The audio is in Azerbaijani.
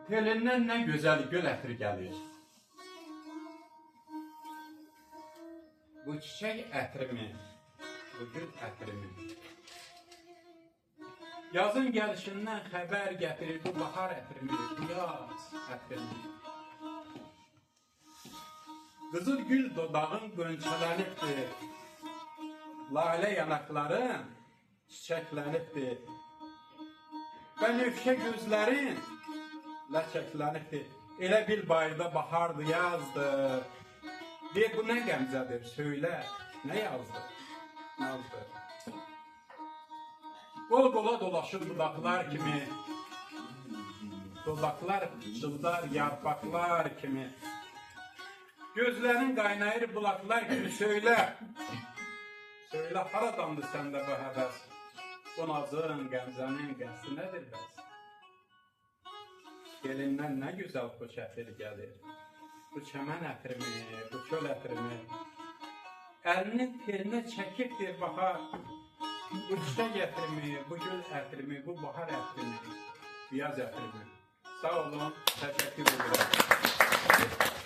Telindən nə gözəl gül ətri gəlir. Bu çiçək ətrimi, bu gül ətrimi. Yazın gəlişindən xəbər gətirir bu bahar ətrimi, bu yaz ətrimi. Qızıl gül dodağın qönçələnibdir, lalə yanaqların çiçəklənibdir. Bənövşə gözlərin ləçəklənibdir. Elə bil bayırda bahardır, yazdır. Bir bu nə qəmzədir, söylə, nə yazdır, nazdır. Qol qola dolaşır budaqlar kimi, dodaqlar çıldar yarpaqlar kimi. Gözlərin qaynayır bulaqlar kimi, söylə. Söylə, haradandır səndə bu həvəs? Bu nazın, qəmzənin qəsdi nədir bəs? Gelindən nə gözəl xoş ətir gəlir. Bu çəmən ətrimi, bu çöl ətrimi. Əlinin telinə çəkibdir bahar. Bu çiçək ətrimi, bu gül ətrimi, bu bahar ətrimi, bu yaz ətrimi. Sağ olun, təşəkkür edirəm.